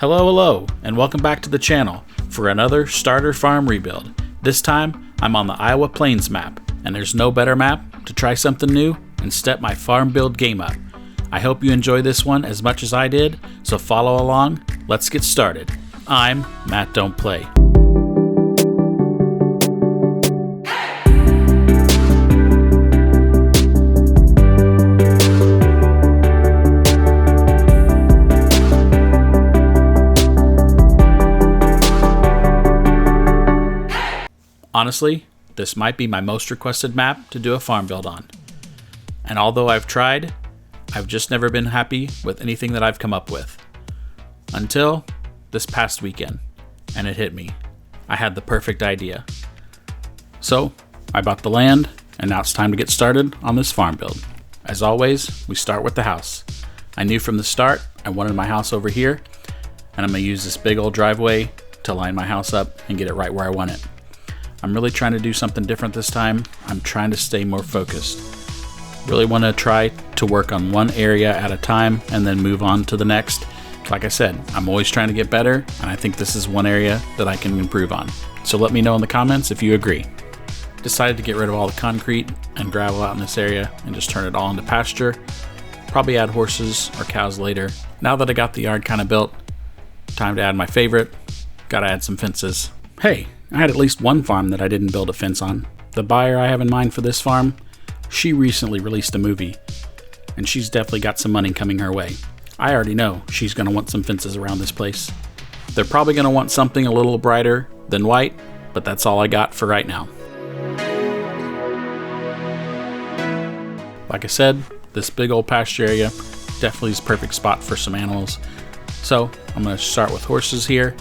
Hello, and welcome back to the channel for another starter farm rebuild. This time, I'm on the Iowa Plains map, and there's no better map to try something new and step my farm build game up. I hope you enjoy this one as much as I did, so follow along. Let's get started. I'm Matt Don't Play. Honestly, this might be my most requested map to do a farm build on. And although I've tried, I've just never been happy with anything that I've come up with. Until this past weekend, and it hit me. I had the perfect idea. So, I bought the land, and now it's time to get started on this farm build. As always, we start with the house. I knew from the start I wanted my house over here, and I'm going to use this big old driveway to line my house up and get it right where I want it. I'm really trying to do something different this time. I'm trying to stay more focused. Really want to try to work on one area at a time and then move on to the next. Like I said, I'm always trying to get better, and I think this is one area that I can improve on. So let me know in the comments if you agree. Decided to get rid of all the concrete and gravel out in this area and just turn it all into pasture. Probably add horses or cows later. Now that I got the yard kind of built, time to add my favorite. Gotta add some fences. Hey, I had at least one farm that I didn't build a fence on. The buyer I have in mind for this farm, she recently released a movie, and she's definitely got some money coming her way. I already know she's going to want some fences around this place. They're probably going to want something a little brighter than white, but that's all I got for right now. Like I said, this big old pasture area definitely is a perfect spot for some animals. So I'm going to start with horses here.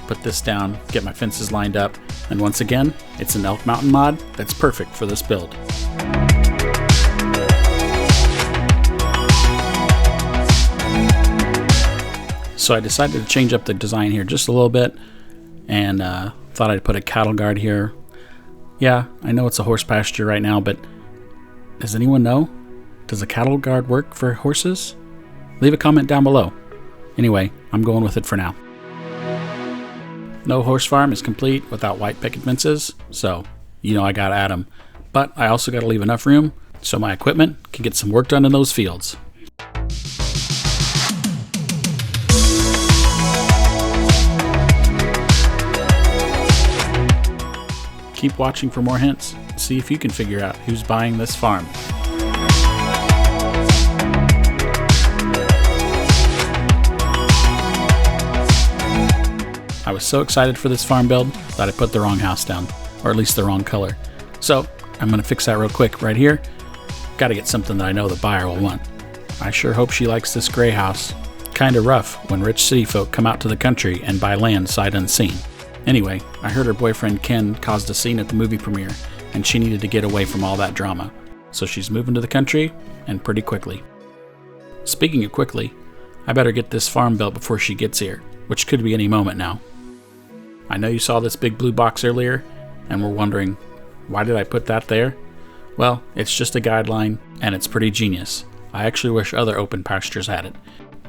Put this down, get my fences lined up, and once again, it's an Elk Mountain mod that's perfect for this build. So I decided to change up the design here just a little bit, and thought I'd put a cattle guard here. Yeah, I know it's a horse pasture right now, but does anyone know? Does a cattle guard work for horses? Leave a comment down below. Anyway, I'm going with it for now. No horse farm is complete without white picket fences, so you know I gotta add them. But I also gotta leave enough room so my equipment can get some work done in those fields. Keep watching for more hints, see if you can figure out who's buying this farm. I was so excited for this farm build that I put the wrong house down, or at least the wrong color. So I'm going to fix that real quick right here. Got to get something that I know the buyer will want. I sure hope she likes this gray house. Kinda rough when rich city folk come out to the country and buy land sight unseen. Anyway, I heard her boyfriend Ken caused a scene at the movie premiere, and she needed to get away from all that drama. So she's moving to the country, and pretty quickly. Speaking of quickly, I better get this farm built before she gets here, which could be any moment now. I know you saw this big blue box earlier and were wondering, why did I put that there? Well, it's just a guideline and it's pretty genius. I actually wish other open pastures had it.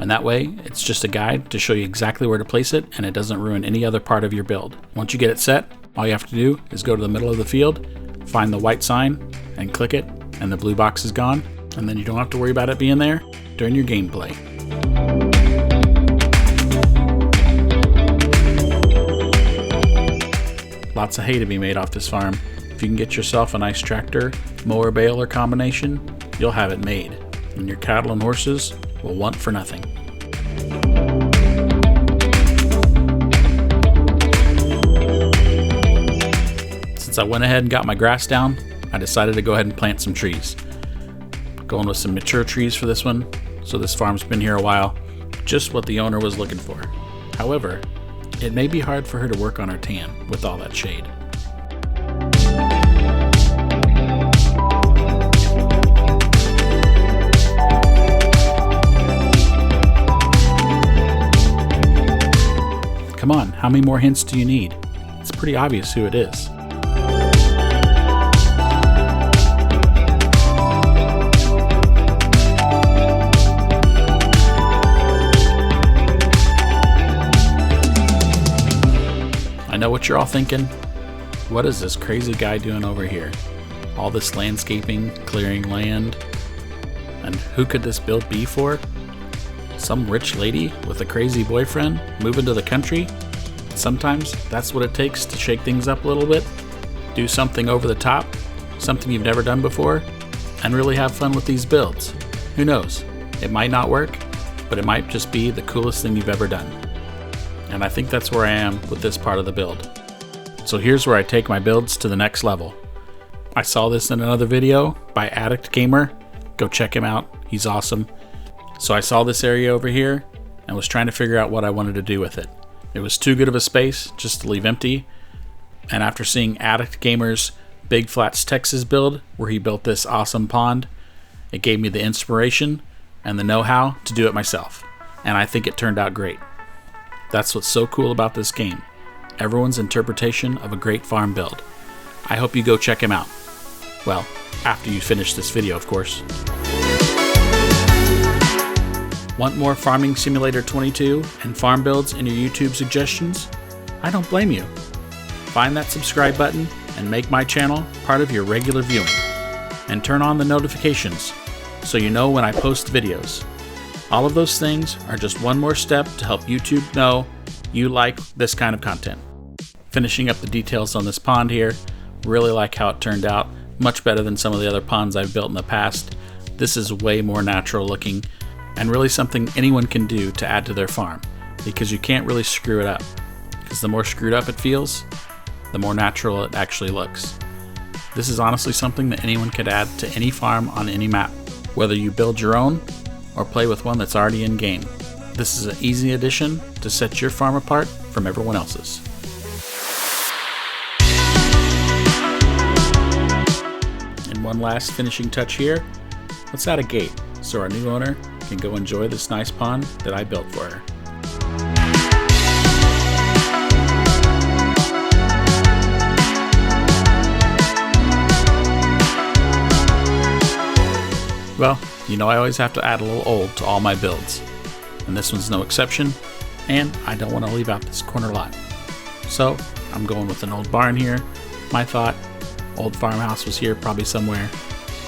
And that way, it's just a guide to show you exactly where to place it, and it doesn't ruin any other part of your build. Once you get it set, all you have to do is go to the middle of the field, find the white sign, and click it, and the blue box is gone, and then you don't have to worry about it being there during your gameplay. Lots of hay to be made off this farm. If you can get yourself a nice tractor, mower, baler combination, you'll have it made, and your cattle and horses will want for nothing. Since I went ahead and got my grass down, I decided to go ahead and plant some trees. Going with some mature trees for this one, so this farm's been here a while, just what the owner was looking for. However, it may be hard for her to work on her tan with all that shade. Come on, how many more hints do you need? It's pretty obvious who it is. know what you're all thinking. What is this crazy guy doing over here? All this landscaping, clearing land. And who could this build be for? Some rich lady with a crazy boyfriend moving to the country? Sometimes that's what it takes to shake things up a little bit. Do something over the top, something you've never done before, and really have fun with these builds. Who knows? It might not work, but it might just be the coolest thing you've ever done. And I think that's where I am with this part of the build. So here's where I take my builds to the next level. I saw this in another video by Addict Gamer. Go check him out, he's awesome. So I saw this area over here and was trying to figure out what I wanted to do with it. It was too good of a space just to leave empty. And after seeing Addict Gamer's Big Flats Texas build, where he built this awesome pond, it gave me the inspiration and the know-how to do it myself. And I think it turned out great. That's what's so cool about this game. Everyone's interpretation of a great farm build. I hope you go check him out. Well, after you finish this video, of course. Want more Farming Simulator 22 and farm builds in your YouTube suggestions? I don't blame you. Find that subscribe button and make my channel part of your regular viewing. And turn on the notifications so you know when I post videos. All of those things are just one more step to help YouTube know you like this kind of content. Finishing up the details on this pond here, really like how it turned out. Much better than some of the other ponds I've built in the past. This is way more natural looking and really something anyone can do to add to their farm, because you can't really screw it up. Because the more screwed up it feels, the more natural it actually looks. This is honestly something that anyone could add to any farm on any map, whether you build your own or play with one that's already in game. This is an easy addition to set your farm apart from everyone else's. And one last finishing touch here, let's add a gate so our new owner can go enjoy this nice pond that I built for her. Well, you know I always have to add a little old to all my builds, and this one's no exception, and I don't want to leave out this corner lot. So I'm going with an old barn here. My thought, old farmhouse was here probably somewhere,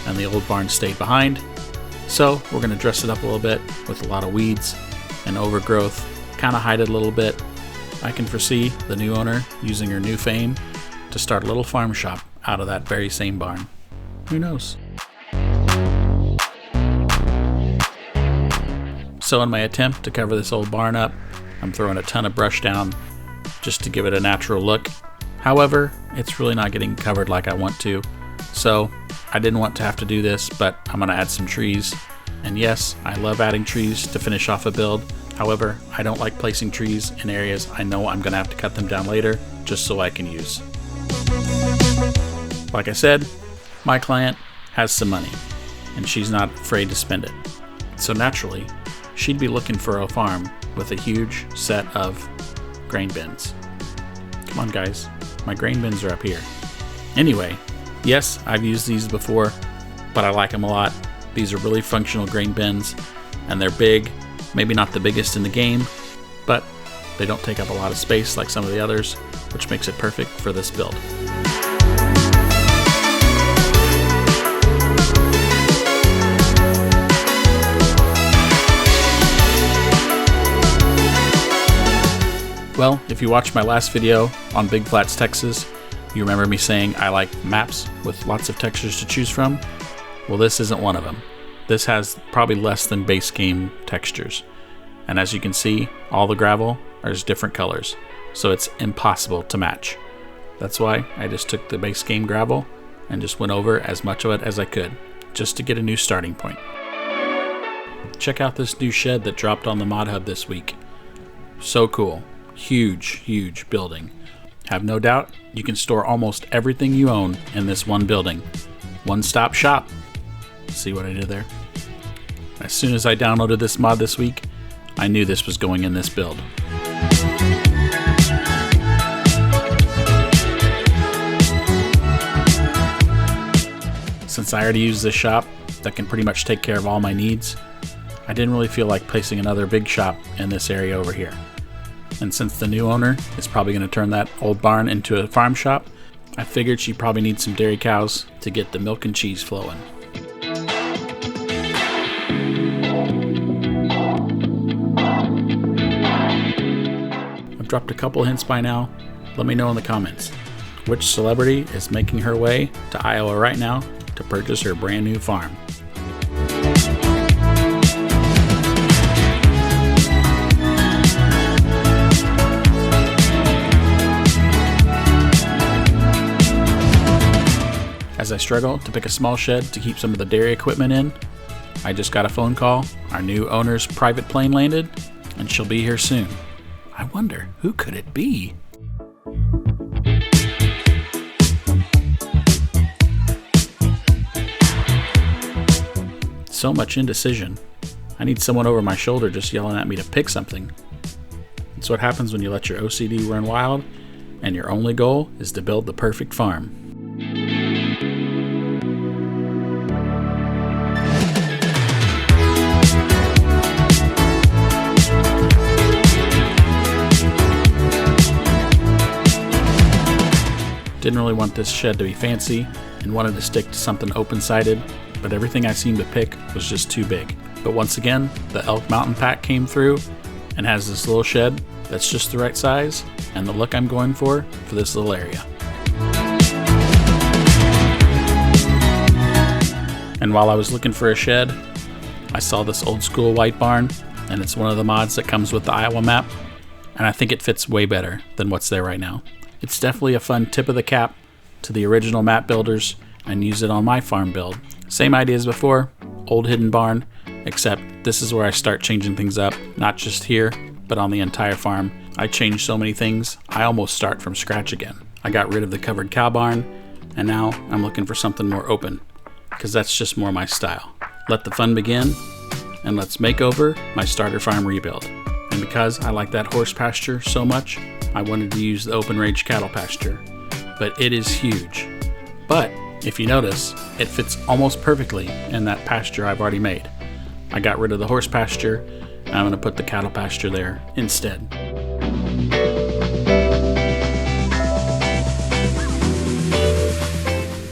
and the old barn stayed behind. So we're going to dress it up a little bit with a lot of weeds and overgrowth, kind of hide it a little bit. I can foresee the new owner using her new fame to start a little farm shop out of that very same barn. Who knows? So in my attempt to cover this old barn up, I'm throwing a ton of brush down just to give it a natural look. However, it's really not getting covered like I want to. So I didn't want to have to do this, but I'm going to add some trees. And yes, I love adding trees to finish off a build. However, I don't like placing trees in areas I know I'm going to have to cut them down later just so I can use. Like I said, my client has some money and she's not afraid to spend it. So naturally, she'd be looking for a farm with a huge set of grain bins. Come on guys, my grain bins are up here. Anyway, yes, I've used these before, but I like them a lot. These are really functional grain bins, and they're big, maybe not the biggest in the game, but they don't take up a lot of space like some of the others, which makes it perfect for this build. Well, if you watched my last video on Big Flats, Texas, you remember me saying I like maps with lots of textures to choose from? Well, this isn't one of them. This has probably less than base game textures. And as you can see, all the gravel is different colors, so it's impossible to match. That's why I just took the base game gravel and just went over as much of it as I could, just to get a new starting point. Check out this new shed that dropped on the Mod Hub this week. So cool. Huge, huge building. Have no doubt you can store almost everything you own in this one building. One-stop shop. See what I did there? As soon as I downloaded this mod this week, I knew this was going in this build. Since I already use this shop that can pretty much take care of all my needs, I didn't really feel like placing another big shop in this area over here. and since the new owner is probably going to turn that old barn into a farm shop, I figured she probably needs some dairy cows to get the milk and cheese flowing. I've dropped a couple hints by now. Let me know in the comments which celebrity is making her way to Iowa right now to purchase her brand new farm. As I struggle to pick a small shed to keep some of the dairy equipment in, I just got a phone call. Our new owner's private plane landed, and she'll be here soon. I wonder, who could it be? So much indecision. I need someone over my shoulder just yelling at me to pick something. It's what happens when you let your OCD run wild, and your only goal is to build the perfect farm. Didn't really want this shed to be fancy and wanted to stick to something open-sided, but everything I seemed to pick was just too big. But once again, the Elk Mountain Pack came through and has this little shed that's just the right size and the look I'm going for this little area. And while I was looking for a shed, I saw this old school white barn, and it's one of the mods that comes with the Iowa map, and I think it fits way better than what's there right now. It's definitely a fun tip of the cap to the original map builders and use it on my farm build. Same idea as before, old hidden barn, except this is where I start changing things up, not just here, but on the entire farm. I changed so many things, I almost start from scratch again. I got rid of the covered cow barn, and now I'm looking for something more open, because that's just more my style. Let the fun begin, and let's make over my starter farm rebuild. And because I like that horse pasture so much, I wanted to use the open range cattle pasture, but it is huge. But if you notice, it fits almost perfectly in that pasture I've already made. I got rid of the horse pasture, and I'm going to put the cattle pasture there instead.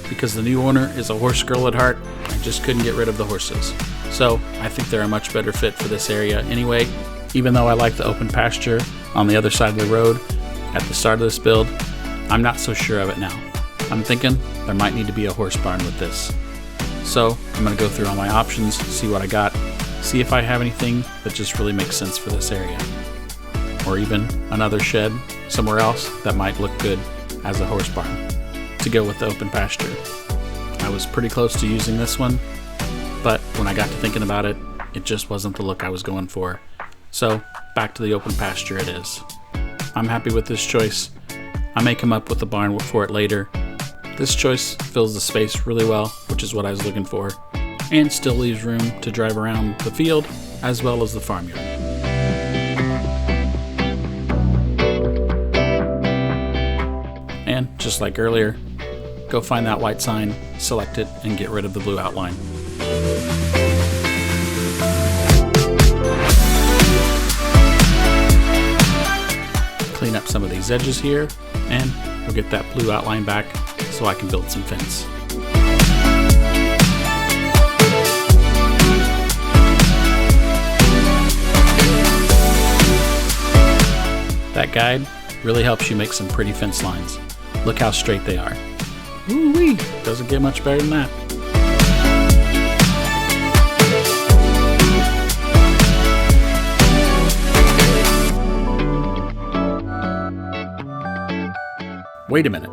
Because the new owner is a horse girl at heart, I just couldn't get rid of the horses. So I think they're a much better fit for this area anyway. Even though I like the open pasture on the other side of the road at the start of this build, I'm not so sure of it now. I'm thinking there might need to be a horse barn with this. So I'm going to go through all my options, see what I got, see if I have anything that just really makes sense for this area. Or even another shed somewhere else that might look good as a horse barn to go with the open pasture. I was pretty close to using this one, but when I got to thinking about it, it just wasn't the look I was going for. So back to the open pasture it is. I'm happy with this choice. I may come up with a barn for it later. This choice fills the space really well, which is what I was looking for, and still leaves room to drive around the field as well as the farmyard. And just like earlier, go find that white sign, select it, and get rid of the blue outline. Clean up some of these edges here, and we'll get that blue outline back so I can build some fence. That guide really helps you make some pretty fence lines. Look how straight they are. Woo-wee! Doesn't get much better than that. Wait a minute,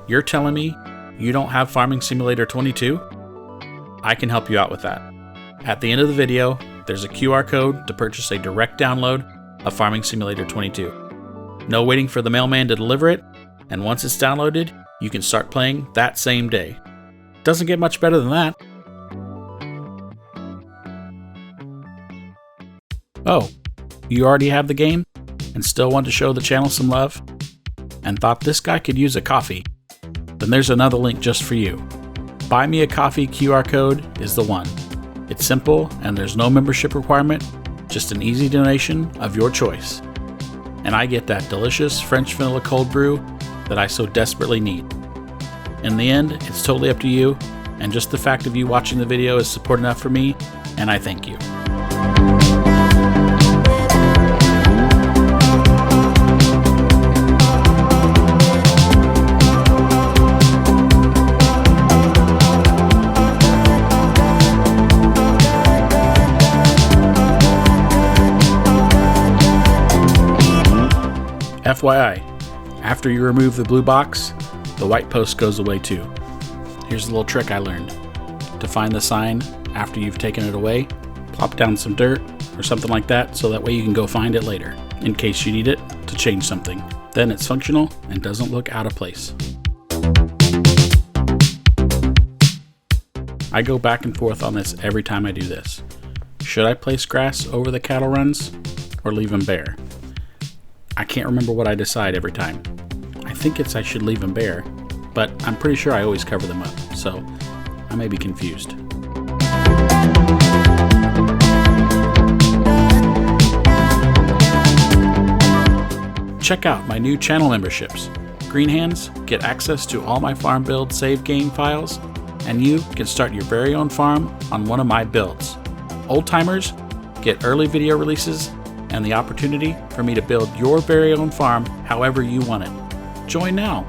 you're telling me you don't have Farming Simulator 22? I can help you out with that. At the end of the video, there's a QR code to purchase a direct download of Farming Simulator 22. No waiting for the mailman to deliver it, and once it's downloaded, you can start playing that same day. Doesn't get much better than that. Oh, you already have the game and still want to show the channel some love? And thought this guy could use a coffee? Then there's another link just for you. Buy Me a Coffee QR code is the one. It's simple and there's no membership requirement, just an easy donation of your choice. and I get that delicious French vanilla cold brew that I so desperately need. In the end, it's totally up to you, and just the fact of you watching the video is support enough for me, and I thank you. FYI, after you remove the blue box, the white post goes away too. Here's a little trick I learned. To find the sign after you've taken it away, plop down some dirt or something like that so that way you can go find it later, in case you need it to change something. Then it's functional and doesn't look out of place. I go back and forth on this every time I do this. Should I place grass over the cattle runs or leave them bare? I can't remember what I decide every time. I think I should leave them bare, but I'm pretty sure I always cover them up, so I may be confused. Check out my new channel memberships. Green Hands get access to all my farm build save game files, and you can start your very own farm on one of my builds. Old timers get early video releases and the opportunity for me to build your very own farm however you want it. Join now.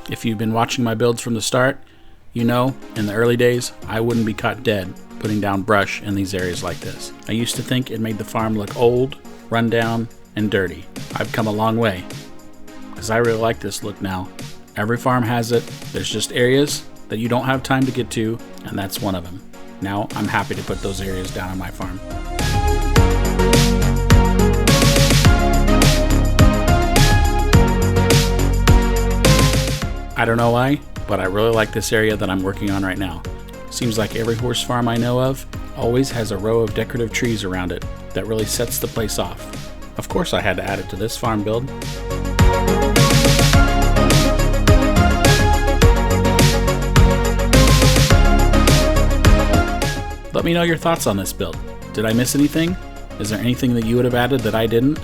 If you've been watching my builds from the start, you know, in the early days, I wouldn't be caught dead putting down brush in these areas like this. I used to think it made the farm look old, run down, and dirty. I've come a long way, because I really like this look now. Every farm has it. There's just areas that you don't have time to get to, and that's one of them. Now I'm happy to put those areas down on my farm. I don't know why, but I really like this area that I'm working on right now. Seems like every horse farm I know of always has a row of decorative trees around it that really sets the place off. Of course I had to add it to this farm build. Let me know your thoughts on this build. Did I miss anything? Is there anything that you would have added that I didn't?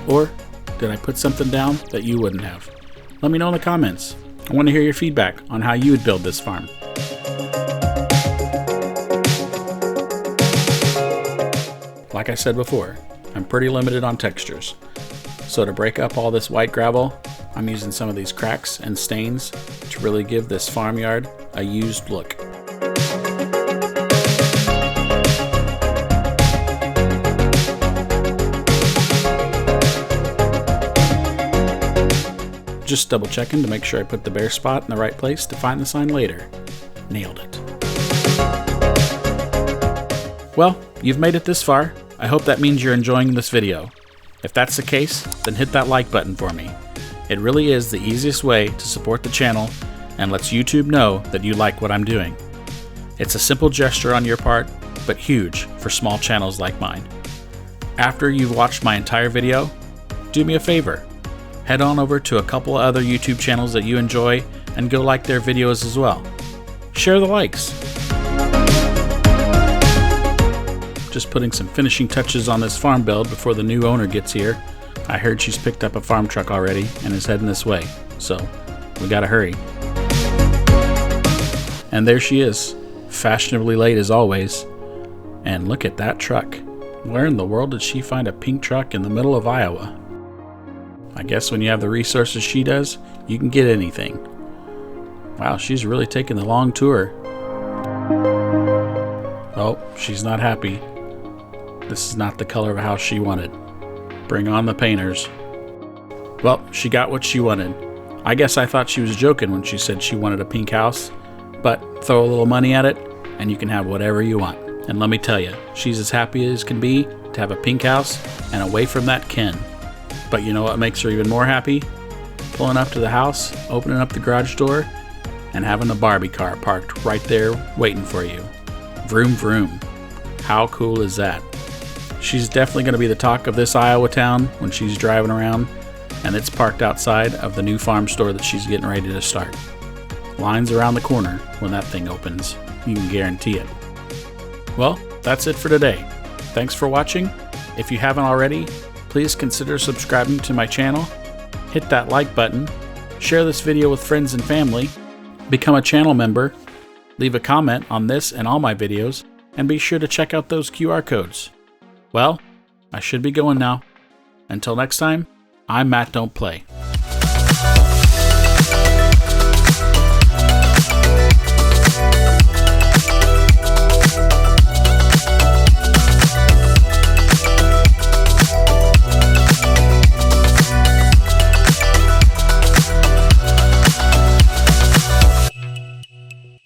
Or did I put something down that you wouldn't have? Let me know in the comments. I want to hear your feedback on how you would build this farm. Like I said before, I'm pretty limited on textures. So to break up all this white gravel, I'm using some of these cracks and stains to really give this farmyard a used look. Just double checking to make sure I put the bare spot in the right place to find the sign later. Nailed it. Well, you've made it this far. I hope that means you're enjoying this video. If that's the case, then hit that like button for me. It really is the easiest way to support the channel and lets YouTube know that you like what I'm doing. It's a simple gesture on your part, but huge for small channels like mine. After you've watched my entire video, do me a favor. Head on over to a couple of other YouTube channels that you enjoy and go like their videos as well. Share the likes. Just putting some finishing touches on this farm build before the new owner gets here. I heard she's picked up a farm truck already and is heading this way, so we gotta hurry. And there she is, fashionably late as always. And look at that truck. Where in the world did she find a pink truck in the middle of Iowa? I guess when you have the resources she does, you can get anything. Wow, she's really taking the long tour. Oh, she's not happy. This is not the color of a house she wanted. Bring on the painters. Well, she got what she wanted. I guess I thought she was joking when she said she wanted a pink house, but throw a little money at it and you can have whatever you want. And let me tell you, she's as happy as can be to have a pink house and away from that Ken. But you know what makes her even more happy? Pulling up to the house, opening up the garage door, and having the Barbie car parked right there waiting for you. Vroom vroom. How cool is that? She's definitely going to be the talk of this Iowa town when she's driving around, and it's parked outside of the new farm store that she's getting ready to start. Lines around the corner when that thing opens. You can guarantee it. Well, that's it for today. Thanks for watching. If you haven't already, please consider subscribing to my channel. Hit that like button. Share this video with friends and family. Become a channel member. Leave a comment on this and all my videos. And be sure to check out those QR codes. Well, I should be going now. Until next time, I'm Matt Don't Play.